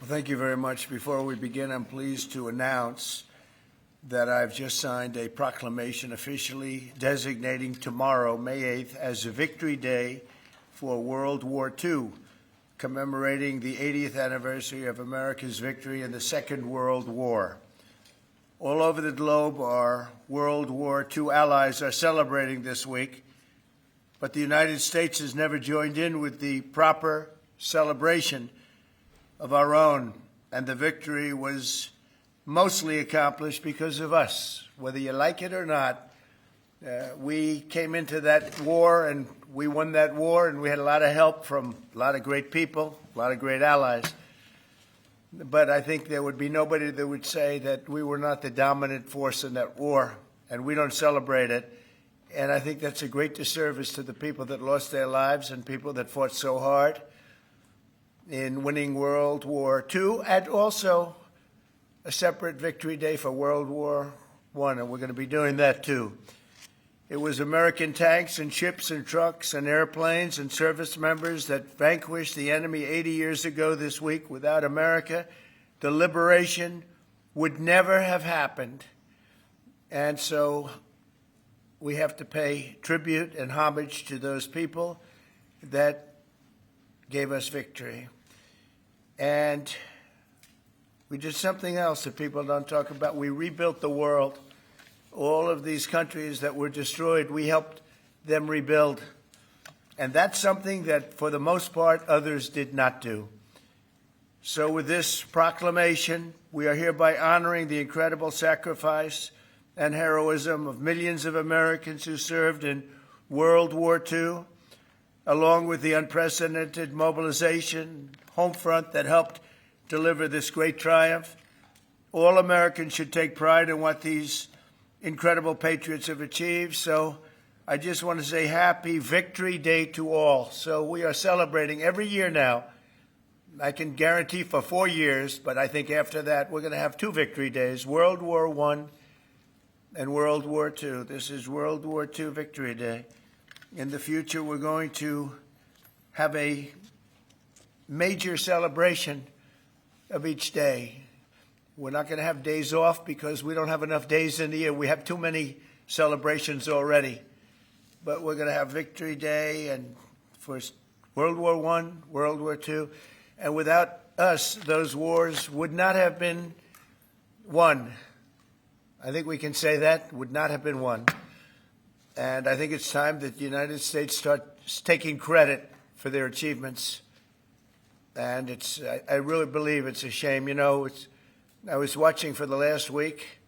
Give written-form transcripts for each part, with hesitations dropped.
Well, thank you very much. Before we begin, I'm pleased to announce that I've just signed a proclamation officially designating tomorrow, May 8th, as a Victory Day for World War II, commemorating the 80th anniversary of America's victory in the Second World War. All over the globe, our World War II allies are celebrating this week, but the United States has never joined in with the proper celebration of our own, and the victory was mostly accomplished because of us. Whether you like it or not, we came into that war and we won that war, and we had a lot of help from a lot of great people, a lot of great allies. But I think there would be nobody that would say that we were not the dominant force in that war, and we don't celebrate it. And I think that's a great disservice to the people that lost their lives and people that fought so hard in winning World War II, and also a separate Victory Day for World War I, and we're going to be doing that too. It was American tanks and ships and trucks and airplanes and service members that vanquished the enemy 80 years ago this week. Without America, the liberation would never have happened. And so we have to pay tribute and homage to those people that gave us victory. And we did something else that people don't talk about. We rebuilt the world. All of these countries that were destroyed, we helped them rebuild. And that's something that, for the most part, others did not do. So with this proclamation, we are hereby honoring the incredible sacrifice and heroism of millions of Americans who served in World War II, along with the unprecedented mobilization, home front that helped deliver this great triumph. All Americans should take pride in what these incredible patriots have achieved. So I just want to say happy Victory Day to all. So we are celebrating every year now. I can guarantee for 4 years, but I think after that we're going to have 2 Victory Days, World War I and World War II. This is World War II Victory Day. In the future, we're going to have a major celebration of each day. We're not going to have days off because we don't have enough days in the year. We have too many celebrations already. But we're going to have Victory Day and for World War I, World War II. And without us, those wars would not have been won. I think we can say that, would not have been won. And I think it's time that the United States starts taking credit for their achievements. And I really believe it's a shame. You know, I was watching for the last week,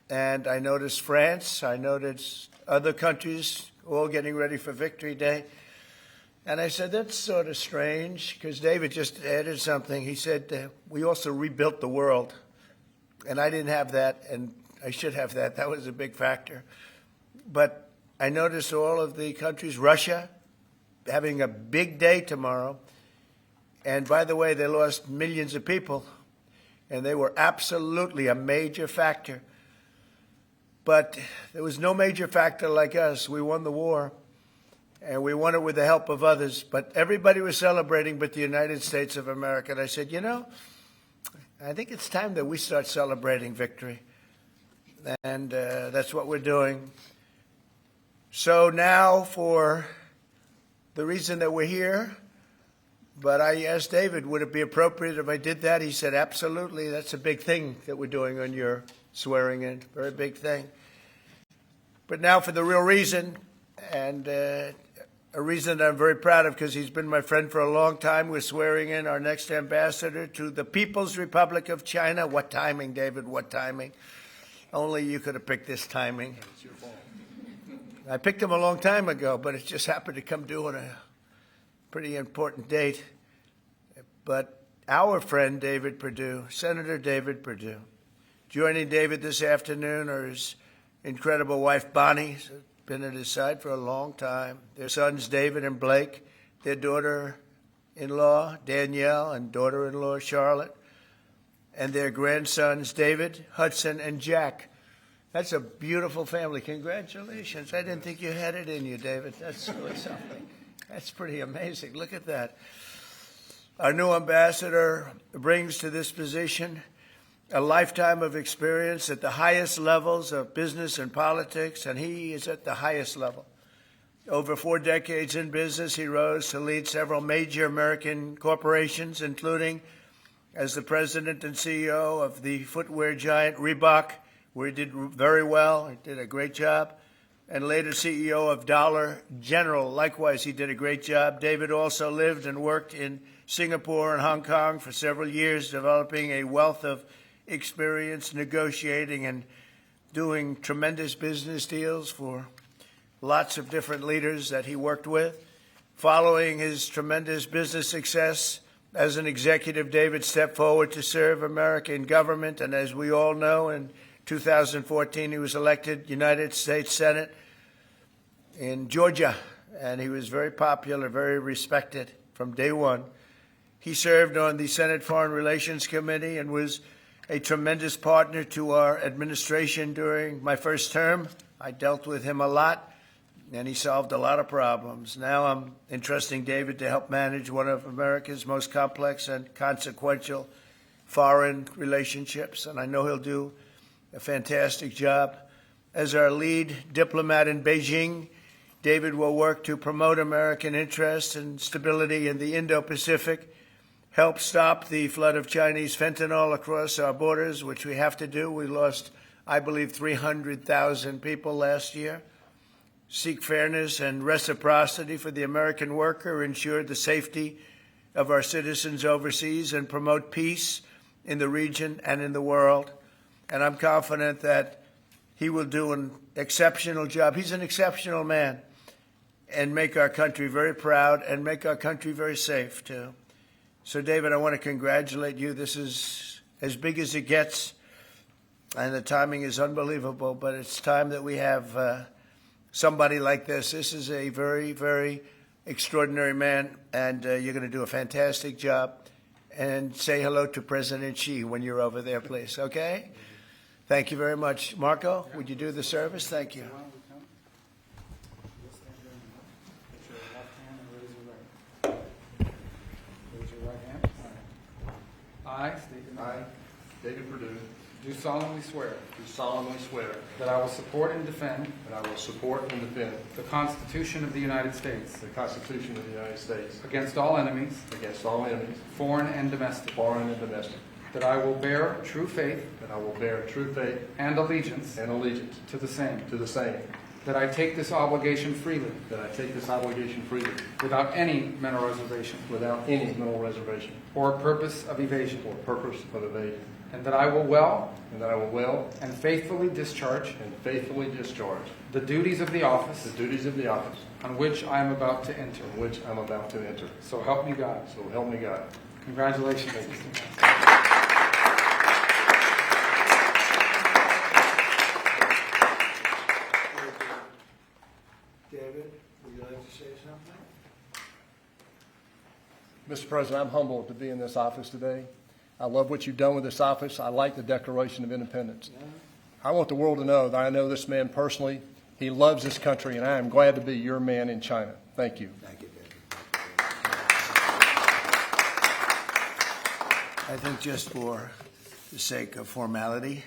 and I noticed France, I noticed other countries all getting ready for Victory Day. And I said, that's sort of strange, because David just added something. He said, we also rebuilt the world. And I didn't have that, and I should have that. That was a big factor. But I noticed all of the countries, Russia, having a big day tomorrow. And by the way, they lost millions of people, and they were absolutely a major factor. But there was no major factor like us. We won the war, and we won it with the help of others. But everybody was celebrating but the United States of America. And I said, you know, I think it's time that we start celebrating victory. And that's what we're doing. So now for the reason that we're here, but I asked David, would it be appropriate if I did that? He said, absolutely. That's a big thing that we're doing on your swearing in, very big thing. But now for the real reason, and a reason that I'm very proud of because he's been my friend for a long time. We're swearing in our next ambassador to the People's Republic of China. What timing, David, what timing? Only you could have picked this timing. It's your fault. I picked him a long time ago, but it just happened to come due on a pretty important date. But our friend David Perdue, Senator David Perdue, joining David this afternoon are his incredible wife Bonnie, who's been at his side for a long time, their sons David and Blake, their daughter-in-law Danielle and daughter-in-law Charlotte, and their grandsons David, Hudson, and Jack. That's a beautiful family. Congratulations. I didn't think you had it in you, David. That's really something. That's pretty amazing. Look at that. Our new ambassador brings to this position a lifetime of experience at the highest levels of business and politics, and he is at the highest level. Over 4 decades in business, he rose to lead several major American corporations, including as the president and CEO of the footwear giant Reebok, where he did very well. He did a great job. And later CEO of Dollar General. Likewise, he did a great job. David also lived and worked in Singapore and Hong Kong for several years, developing a wealth of experience negotiating and doing tremendous business deals for lots of different leaders that he worked with. Following his tremendous business success as an executive, David stepped forward to serve America in government, and as we all know, in 2014 he was elected United States Senate in Georgia, and he was very popular, very respected from day one. He served on the Senate Foreign Relations Committee and was a tremendous partner to our administration during my first term. I dealt with him a lot, and he solved a lot of problems. Now I'm entrusting David to help manage one of America's most complex and consequential foreign relationships, and I know he'll do a fantastic job. As our lead diplomat in Beijing, David will work to promote American interests and stability in the Indo-Pacific, help stop the flood of Chinese fentanyl across our borders, which we have to do. We lost, I believe, 300,000 people last year. Seek fairness and reciprocity for the American worker, ensure the safety of our citizens overseas, and promote peace in the region and in the world. And I'm confident that he will do an exceptional job. He's an exceptional man, and make our country very proud and make our country very safe, too. So, David, I want to congratulate you. This is as big as it gets, and the timing is unbelievable, but it's time that we have somebody like this. This is a very, very extraordinary man, and you're going to do a fantastic job. And say hello to President Xi when you're over there, please, okay? Thank you very much. Marco, would you do the service? Thank you. I, state your name. I, David Perdue, Do solemnly swear do solemnly swear that I will support and defend that I will support and defend the Constitution of the United States the Constitution of the United States against all enemies, against all enemies, foreign and domestic, foreign and domestic, that I will bear true faith that I will bear true faith and allegiance and allegiance to the same, to the same, that I take this obligation freely that I take this obligation freely without any mental reservation without any mental reservation or purpose of evasion, or purpose of evasion, and that I will well and that I will well and faithfully discharge and faithfully discharge the duties of the office the duties of the office on which I am about to enter. in which I'm about to enter. So help me God. So help me God. Congratulations. David, would you like to say something? Mr. President, I'm humbled to be in this office today. I love what you've done with this office. I like the Declaration of Independence. I want the world to know that I know this man personally. He loves this country, and I am glad to be your man in China. Thank you. Thank you, David. I think just for the sake of formality,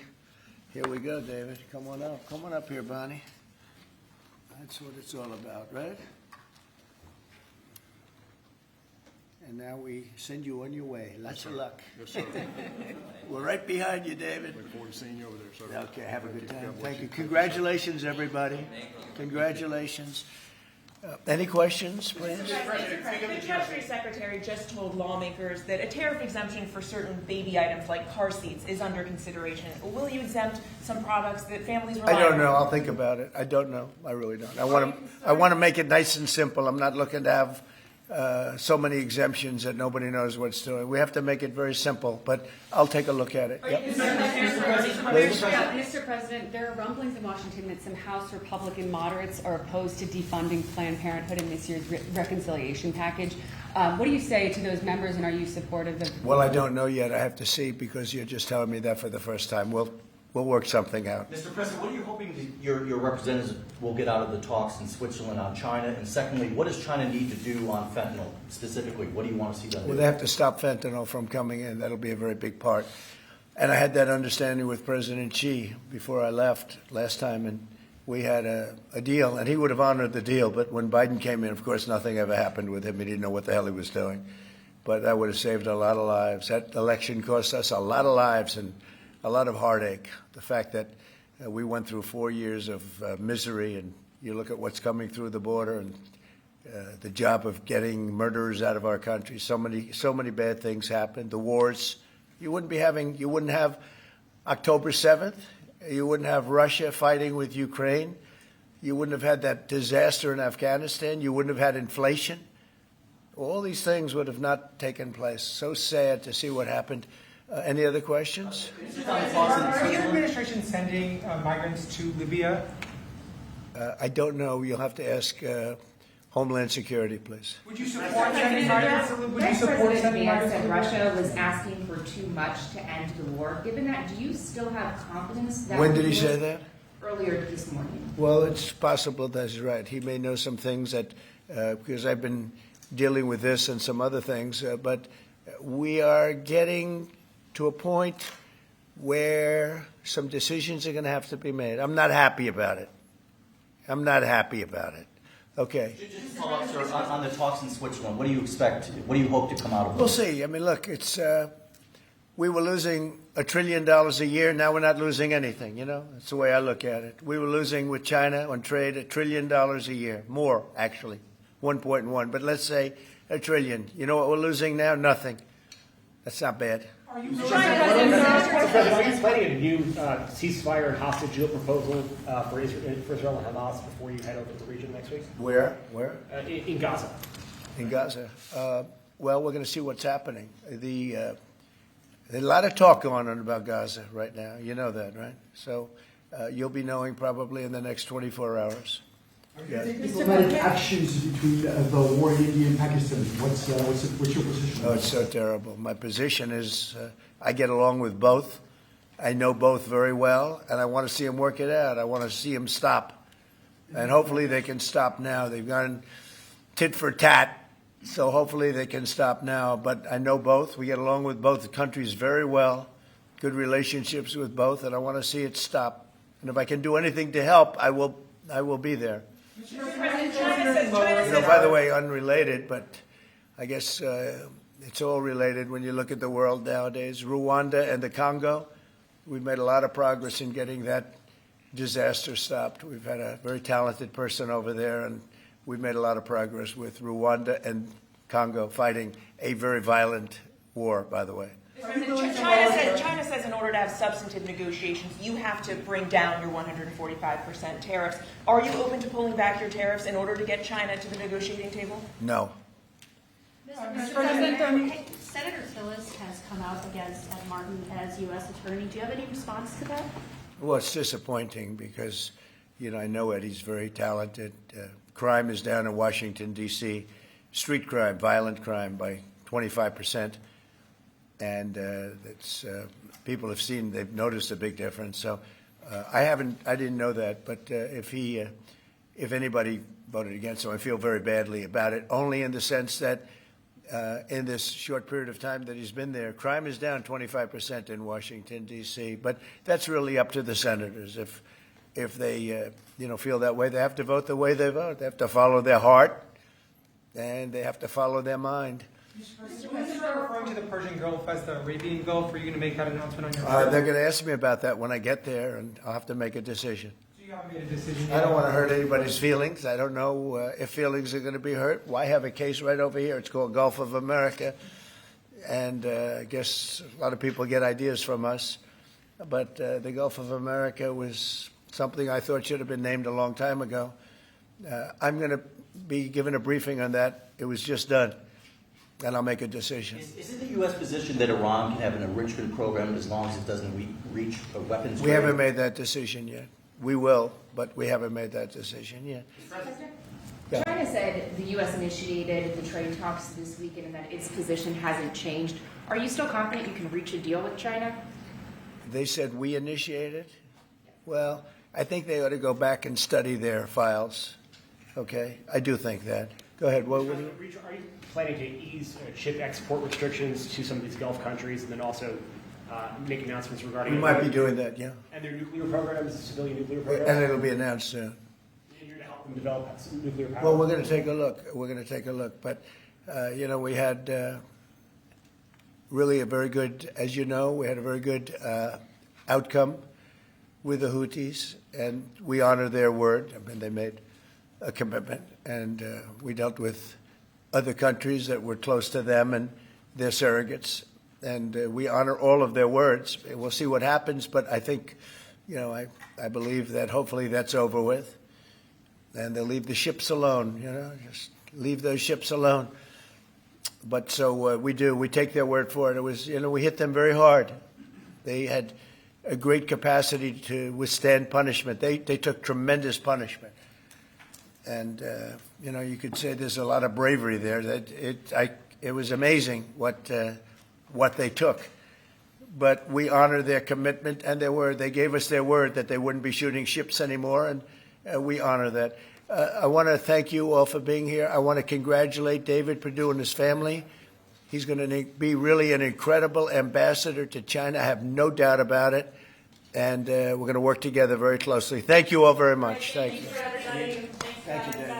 here we go, David. Come on up. Come on up here, Bonnie. That's what it's all about, right? And now we send you on your way. Lots of luck. Yes, sir. We're right behind you, David. Look forward to seeing you over there, sir. Okay, have a good time. Thank you. Congratulations, everybody. Congratulations. Any questions, please? Mr. President, the Treasury Secretary just told lawmakers that a tariff exemption for certain baby items like car seats is under consideration. Will you exempt some products that families rely on? I don't know. I'll think about it. I don't know. I really don't. I want to make it nice and simple. I'm not looking to have so many exemptions that nobody knows what it's doing. We have to make it very simple, but I'll take a look at it. Yep. Mr. President, there are rumblings in Washington that some House Republican moderates are opposed to defunding Planned Parenthood in this year's reconciliation package. What do you say to those members, and are you supportive of? Well, I don't know yet. I have to see, because you're just telling me that for the first time. we'll work something out. Mr. President, what are you hoping that your representatives will get out of the talks in Switzerland on China? And secondly, what does China need to do on fentanyl specifically? What do you want to see them Well, do? they have to stop fentanyl from coming in. That'll be a very big part. And I had that understanding with President Xi before I left last time, and we had a deal, and he would have honored the deal. But when Biden came in, of course, nothing ever happened with him. He didn't know what the hell he was doing. But that would have saved a lot of lives. That election cost us a lot of lives and a lot of heartache. The fact that we went through 4 years of misery, and you look at what's coming through the border, and the job of getting murderers out of our country. So many bad things happened. The wars. You wouldn't have October 7th. You wouldn't have Russia fighting with Ukraine. You wouldn't have had that disaster in Afghanistan. You wouldn't have had inflation. All these things would have not taken place. So sad to see what happened. Any other questions? Are your administration sending migrants to Libya? I don't know. You'll have to ask Homeland Security, please. Would you support sending migrants? Would you support President sending Vance migrants said to Libya? Russia was asking for too much to end the war. Given that, do you still have confidence that... When did he say that? Earlier this morning. Well, it's possible that he's right. He may know some things that, because I've been dealing with this and some other things, but we are getting to a point where some decisions are going to have to be made. I'm not happy about it. Okay. Just follow up, sir, on the talks in Switzerland. What do you expect? What do you hope to come out of We'll those? see. I mean, look, it's we were losing $1 trillion a year. Now we're not losing anything. You know, that's the way I look at it. We were losing with China on trade $1 trillion a year, more actually, 1.1. But let's say $1 trillion. You know what we're losing now? Nothing. That's not bad. Are you Mr. President, are you planning a new ceasefire and hostage deal proposal for Israel and Hamas before you head over to the region next week? Where? In Gaza. In Gaza. Well, we're going to see what's happening. There's a lot of talk going on about Gaza right now. You know that, right? So you'll be knowing probably in the next 24 hours. Yeah. Diplomatic actions between the war in India and Pakistan. What's your position? Oh, it's so terrible. My position is I get along with both. I know both very well, and I want to see them work it out. I want to see them stop. And hopefully they can stop now. They've gone tit for tat, so hopefully they can stop now. But I know both. We get along with both countries very well, good relationships with both, and I want to see it stop. And if I can do anything to help, I will be there. China By the way, unrelated, but I guess it's all related when you look at the world nowadays. Rwanda and the Congo, we've made a lot of progress in getting that disaster stopped. We've had a very talented person over there, and we've made a lot of progress with Rwanda and Congo fighting a very violent war, by the way. China says in order to have substantive negotiations, you have to bring down your 145% tariffs. Are you open to pulling back your tariffs in order to get China to the negotiating table? No. Mr. President, Senator Tillis has come out against Ed Martin as U.S. Attorney. Do you have any response to that? Well, it's disappointing because, I know Eddie's very talented. Crime is down in Washington, D.C., street crime, violent crime by 25%. And people have seen, they've noticed a big difference. So I didn't know that. But if anybody voted against him, I feel very badly about it, only in the sense that in this short period of time that he's been there, crime is down 25% in Washington, D.C. But that's really up to the senators. If they, feel that way, they have to vote the way they vote. They have to follow their heart, and they have to follow their mind. Is referring to the Persian Gulf as the Arabian Gulf? Are you going to make that announcement on your part? They're going to ask me about that when I get there, and I'll have to make a decision. So you haven't made a decision yet? I don't want to hurt anybody's feelings. I don't know if feelings are going to be hurt. Why have a case right over here? It's called Gulf of America, and I guess a lot of people get ideas from us. But the Gulf of America was something I thought should have been named a long time ago. I'm going to be given a briefing on that. It was just done. And I'll make a decision. Is it the U.S. position that Iran can have an enrichment program as long as it doesn't reach a weapons? We haven't made that decision yet. We will, but we haven't made that decision yet. Yeah. China said the U.S. initiated the trade talks this weekend and that its position hasn't changed. Are you still confident you can reach a deal with China? They said we initiated? Well, I think they ought to go back and study their files. Okay? I do think that. Go ahead. What would you? Are you planning to ease chip export restrictions to some of these Gulf countries, and then also make announcements regarding? We might be doing that, yeah. And their nuclear programs, civilian nuclear programs. And it'll be announced soon. And you're going to help them develop some nuclear power. Well, we're going to take a look. We're going to take a look. But, we had really a very good, as you know, we had a very good outcome with the Houthis, and we honor their word. I mean, they made a commitment, and we dealt with other countries that were close to them and their surrogates, and we honor all of their words. We'll see what happens, but I think, I believe that hopefully that's over with, and they'll leave the ships alone, just leave those ships alone. But so we do. We take their word for it. It was, we hit them very hard. They had a great capacity to withstand punishment. They took tremendous punishment. And, you could say there's a lot of bravery there. That it was amazing what they took. But we honor their commitment and their word. They gave us their word that they wouldn't be shooting ships anymore, and we honor that. I want to thank you all for being here. I want to congratulate David Perdue and his family. He's going to be really an incredible ambassador to China. I have no doubt about it. And we're going to work together very closely. Thank you all very much. Thank you. Thank you for everybody. Thank you, Dave.